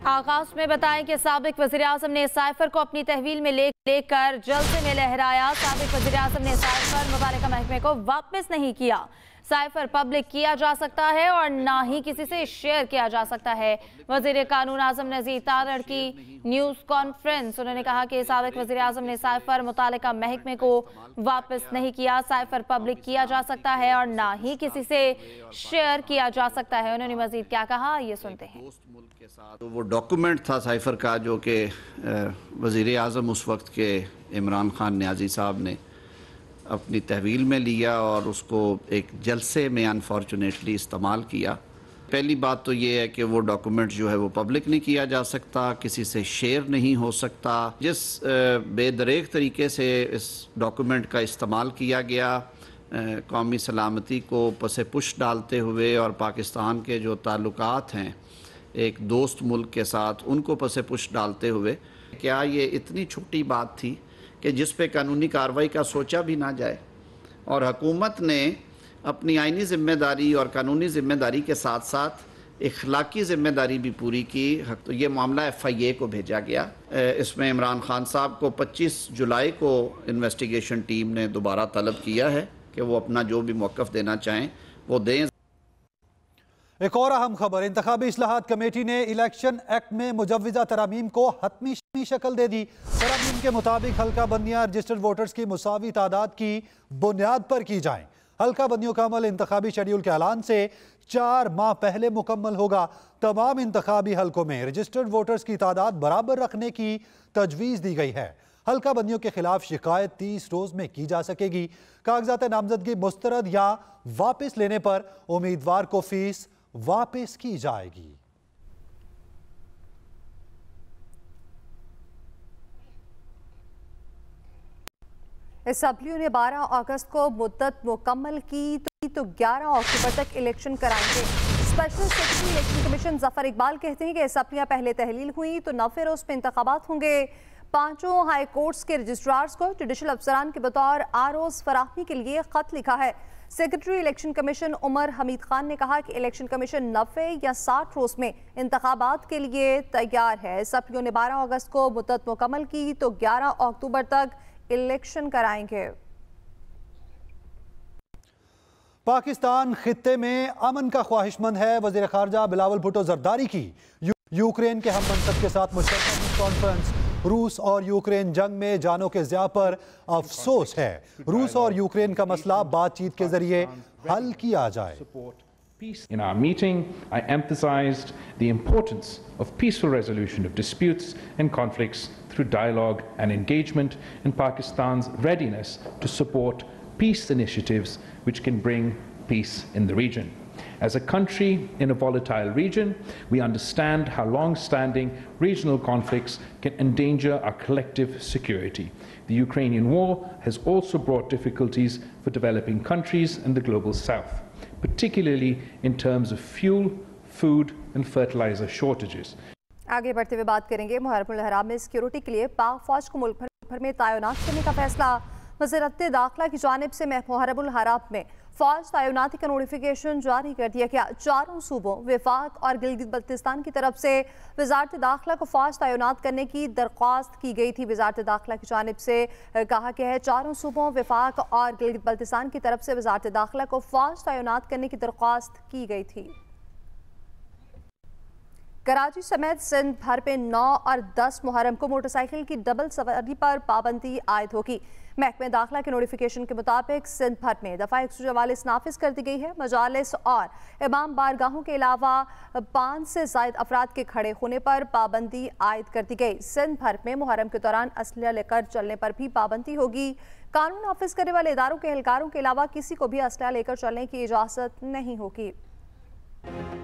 आगाज में बताएं कि साबिक वज़ीर-ए-आज़म ने साइफर को अपनी तहवील में लेकर जलसे में लहराया। साबिक वज़ीर-ए-आज़म ने साइफर मुतालिका महकमे को वापस नहीं किया। साइफर पब्लिक किया जा सकता है और ना ही किसी से शेयर किया जा सकता है। वज़ीर कानून आज़म नज़ीर तारड़ की न्यूज़ कॉन्फ्रेंस, उन्होंने कहा कि साबिक वज़ीर-ए-आज़म ने साइफर मुतालिका महकमे को वापस नहीं किया। साइफर पब्लिक किया जा सकता है और ना ही किसी से शेयर किया जा सकता है। उन्होंने मजीद क्या कहा, ये सुनते हैं। तो वो डॉक्यूमेंट था साइफर का जो कि वज़ीर आज़म उस वक्त के इमरान खान न्याजी साहब ने अपनी तहवील में लिया और उसको एक जलसे में अनफॉर्चुनेटली इस्तेमाल किया। पहली बात तो ये है कि वो डॉक्यूमेंट जो है वो पब्लिक नहीं किया जा सकता, किसी से शेयर नहीं हो सकता। जिस बेदरेक तरीके से इस डॉक्यूमेंट का इस्तेमाल किया गया कौमी सलामती को पसे पुश डालते हुए और पाकिस्तान के जो ताल्लुकात हैं एक दोस्त मुल्क के साथ उनको पसे पुश डालते हुए, क्या ये इतनी छोटी बात थी कि जिस पे कानूनी कार्रवाई का सोचा भी ना जाए। और हुकूमत ने अपनी आइनी ज़िम्मेदारी और कानूनी ज़िम्मेदारी के साथ साथ इखलाकी ज़िम्मेदारी भी पूरी की। तो ये मामला FIA को भेजा गया। इसमें इमरान खान साहब को 25 जुलाई को इन्वेस्टिगेशन टीम ने दोबारा तलब किया है कि वो अपना जो भी मौक़िफ़ देना चाहें वो दें। एक और अहम खबर, इंतखाबी इस्लाहात कमेटी ने इलेक्शन एक्ट में मुजव्विज़ा तरामीम को हतमी शक्ल दे दी। तरामीम के मुताबिक हल्का बंदियाँ रजिस्टर्ड वोटर्स की मुसावी तादाद की बुनियाद पर की जाएं। हल्का बंदियों का अमल इंतखाबी शेड्यूल के ऐलान से 4 माह पहले मुकम्मल होगा। तमाम इंतखाबी हल्कों में रजिस्टर्ड वोटर्स की तादाद बराबर रखने की तजवीज़ दी गई है। हल्का बंदियों के खिलाफ शिकायत 30 रोज में की जा सकेगी। कागजात नामजदगी मुस्तरद या वापस लेने पर उम्मीदवार को फीस वापस की जाएगी। असेंबली ने 12 अगस्त को मुद्दत मुकम्मल की तो 11 अक्टूबर तक इलेक्शन कराएंगे। Special secretary election commission Zafar Iqbal कहते हैं कि असेंबलियां पहले तहलील हुई तो 9 रोज में इंतखाबात होंगे। 5 हाई कोर्ट्स के रजिस्ट्रार्स को जुडिशल अफसरान के बतौर आरओज फराहमी के लिए खत लिखा है। Secretary election commission Umar Hamid Khan ने कहा कि इलेक्शन कमीशन 90 या 60 रोज में इंतखाबात के लिए तैयार है। असेंबलियों ने 12 अगस्त को मुद्दत मुकम्मल की तो 11 अक्टूबर तक इलेक्शन कराएंगे। पाकिस्तान खित्ते में अमन का ख्वाहिशमंद है। वज़ीर ख़ारजा बिलावल भुट्टो ज़रदारी की यूक्रेन के हम मनसब के साथ मुश्तरका कॉन्फ्रेंस। रूस और यूक्रेन जंग में जानों के ज़िया पर अफसोस है। रूस और यूक्रेन का मसला बातचीत के जरिए हल किया जाए। In our meeting, I emphasized the importance of peaceful resolution of disputes and conflicts through dialogue and engagement, and Pakistan's readiness to support peace initiatives which can bring peace in the region. As a country in a volatile region, we understand how long-standing regional conflicts can endanger our collective security. The Ukrainian war has also brought difficulties for developing countries in the global south, particularly in terms of fuel, food and fertilizer shortages. आगे बढ़ते हुए बात करेंगे मुहर्रमुल हराम में security के लिए पाक फौज को मुल्क भर में तैनात करने का फैसला। वज़ीरत दाखिला की जानिब से मुहर्रमुल हराम में फौज तैनाती का नोटिफिकेशन जारी कर दिया गया। 4 सूबों वफाक और गिलगित बल्तिस्तान की तरफ से वज़ारत दाखिला को फौज तैनात करने की दरख्वास्त की गई थी। वज़ारत दाखिला की जानिब से कहा गया है 4 सूबों वफाक और गिलगित बल्तिस्तान की तरफ से वज़ारत दाखिला को फौज तैनात करने की दरख्वास्त की गई थी। कराची समेत सिंध भर में 9 और 10 मुहर्रम को मोटरसाइकिल की डबल सवारी पर पाबंदी आयद होगी। महकमे दाखिला के नोटिफिकेशन के मुताबिक सिंध भर में दफ़ा 144 नाफिज कर दी गई है। मजालिस और इमाम बारगाहों के अलावा 5 से ज़ायद अफराद के खड़े होने पर पाबंदी आयद कर दी गई। सिंध भर में मुहर्रम के दौरान असलहा लेकर चलने पर भी पाबंदी होगी। कानून नाफिज करने वाले इदारों के एहलकारों के अलावा किसी को भी असलहा लेकर चलने की इजाज़त नहीं होगी।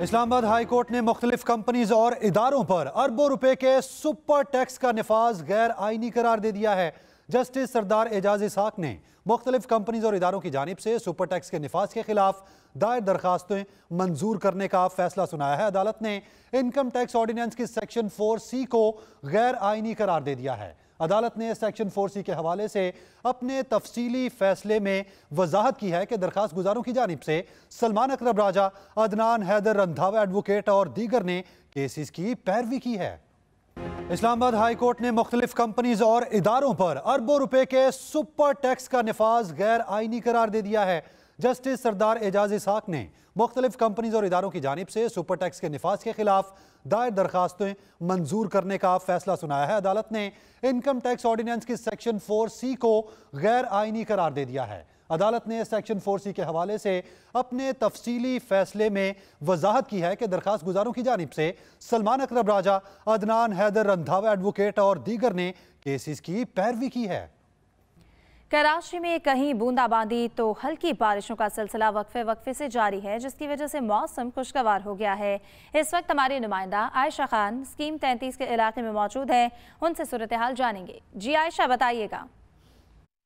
इस्लामाबाद हाई कोर्ट ने मुख्तलिफ कंपनीज और इदारों पर अरबों रुपए के सुपर टैक्स का निफाज गैर आईनी करार दे दिया है। जस्टिस सरदार एजाज इसहाक ने मुख्तलिफ कंपनीज और इदारों की जानिब से सुपर टैक्स के निफाज के खिलाफ दायर दरखास्तें मंजूर करने का फैसला सुनाया है। अदालत ने इनकम टैक्स ऑर्डिनेंस की सेक्शन 4C को गैर आईनी करार दे दिया है। अदालत ने सेक्शन 4C के हवाले से अपने तफसीली फैसले में वजाहत की है कि दरखास्त गुजारों की जानिब से सलमान अकरम राजा, अदनान हैदर रंधावा एडवोकेट और दीगर ने केसेस की पैरवी की है। इस्लामाबाद हाई कोर्ट ने मुख्तलिफ कंपनीज और इदारों पर अरबों रुपए के सुपर टैक्स का निफाज गैर आईनी करार दे दिया है। जस्टिस सरदार एजाज इसहाक ने मुख्तलिफ कंपनीज और इदारों की जानिब से सुपर टैक्स के निफाज के खिलाफ दायर दरखास्तें मंजूर करने का फैसला सुनाया है। अदालत ने इनकम टैक्स ऑर्डिनेंस की सेक्शन 4C को गैर आईनी करार दे दिया है। अदालत ने सेक्शन 4C के हवाले से अपने तफसीली फैसले में वजाहत की है कि दरखास्त गुजारों की जानिब से सलमान अकरम राजा, अदनान हैदर रंधावा एडवोकेट और दीगर ने केसेस की पैरवी की है। कराची में कहीं बूंदाबांदी तो हल्की बारिशों का सिलसिला वक्फे से जारी है, जिसकी वजह से मौसम खुशगवार हो गया है। इस वक्त हमारी नुमाइंदा आयशा खान स्कीम 33 के इलाके में मौजूद है, उनसे सूरत हाल जानेंगे। जी आयशा, बताइएगा।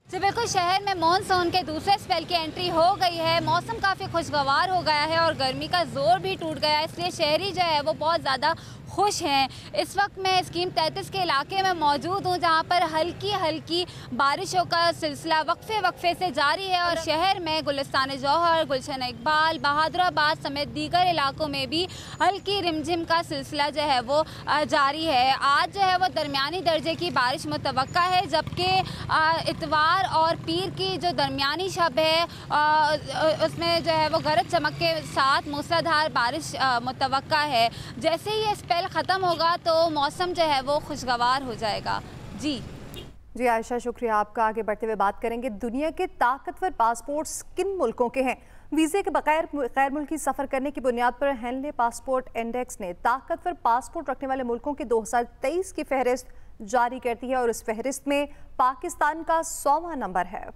जी बिल्कुल, शहर में मॉनसून के दूसरे स्पेल की एंट्री हो गई है। मौसम काफ़ी खुशगवार हो गया है और गर्मी का जोर भी टूट गया है, इसलिए शहरी जो है वो बहुत ज़्यादा खुश हैं। इस वक्त मैं स्कीम 33 के इलाके में मौजूद हूँ, जहाँ पर हल्की हल्की बारिशों का सिलसिला वक्फे से जारी है और शहर में गुलिस्तान जौहर, गुलशन इकबाल, बहादुराबाद समेत दीगर इलाकों में भी हल्की रिमझिम का सिलसिला जो है वो जारी है। आज जो है वो दरमियानी दर्जे की बारिश मुतवक्का है, जबकि इतवार और पीर की जो दरमियानी शब है उसमें जो है वो गरज चमक के साथ मूसलाधार बारिश मुतवक्का है। जैसे ही ये स्पेल ख़त्म होगा तो मौसम जो है वो खुशगवार हो जाएगा। जी आयशा, शुक्रिया आपका। आगे बढ़ते हुए बात करेंगे, दुनिया के ताकतवर पासपोर्ट्स किन मुल्कों के हैं? वीज़े के बगैर गैर मुल्की सफ़र करने की बुनियाद पर हेनले पासपोर्ट इंडेक्स ने ताकतवर पासपोर्ट रखने वाले मुल्कों की 2023 की फहरिस्त जारी कर दी है और इस फहरिस्त में पाकिस्तान का 100वां नंबर है।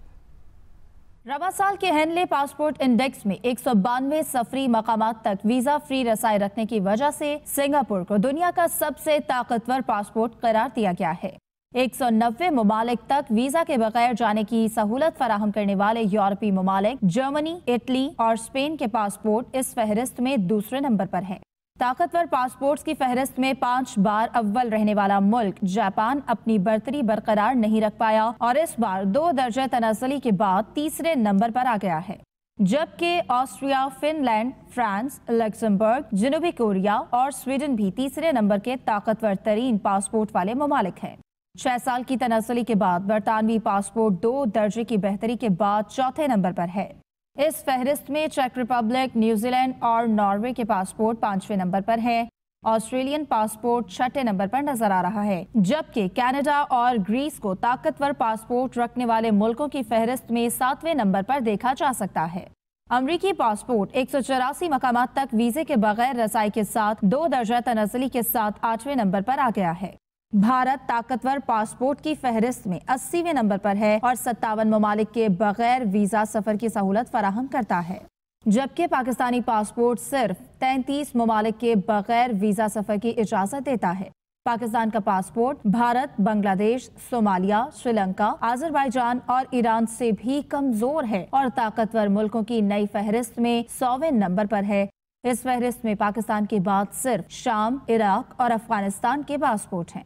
रवा साल के हेनले पासपोर्ट इंडेक्स में 192 सफरी मकामात तक वीजा फ्री रसाई रखने की वजह से सिंगापुर को दुनिया का सबसे ताकतवर पासपोर्ट करार दिया गया है। 190 ममालिक तक वीजा के बगैर जाने की सहूलत फराहम करने वाले यूरोपीय ममालिक जर्मनी, इटली और स्पेन के पासपोर्ट इस फहरिस्त में दूसरे नंबर पर हैं। ताकतवर पासपोर्ट्स की फहरिस्त में 5 बार अव्वल रहने वाला मुल्क जापान अपनी बर्तरी बरकरार नहीं रख पाया और इस बार 2 दर्जे तनाज़ुली के बाद तीसरे नंबर पर आ गया है, जबकि ऑस्ट्रिया, फिनलैंड, फ्रांस, लक्समबर्ग, जनूबी कोरिया और स्वीडन भी तीसरे नंबर के ताकतवर तरीन पासपोर्ट वाले ममालिक हैं। 6 साल की तनाज़ुली के बाद बरतानवी पासपोर्ट 2 दर्जे की बेहतरी के बाद चौथे नंबर पर है। इस फहरिस्त में चेक रिपब्लिक, न्यूजीलैंड और नॉर्वे के पासपोर्ट 5वें नंबर पर है। ऑस्ट्रेलियन पासपोर्ट 6ठे नंबर पर नजर आ रहा है, जबकि कनाडा और ग्रीस को ताकतवर पासपोर्ट रखने वाले मुल्कों की फहरिस्त में 7वें नंबर पर देखा जा सकता है। अमरीकी पासपोर्ट 184 मकामात तक वीजे के बगैर रसाई के साथ 2 दर्जा तनाज़ुली के साथ 8वें नंबर पर आ गया है। भारत ताकतवर पासपोर्ट की फहरिस्त में 80वें नंबर पर है और 57 ममालिक के बगैर वीजा सफर की सहूलत फराहम करता है, जबकि पाकिस्तानी पासपोर्ट सिर्फ 33 ममालिक के बगैर वीजा सफर की इजाजत देता है। पाकिस्तान का passport Bharat, Bangladesh, Somalia, Sri Lanka, Azerbaijan और ईरान से भी कमजोर है और ताकतवर मुल्कों की नई फहरिस्त में 100वें नंबर पर है। इस फहरिस्त में पाकिस्तान के बाद सिर्फ शाम, इराक और अफगानिस्तान के पासपोर्ट हैं।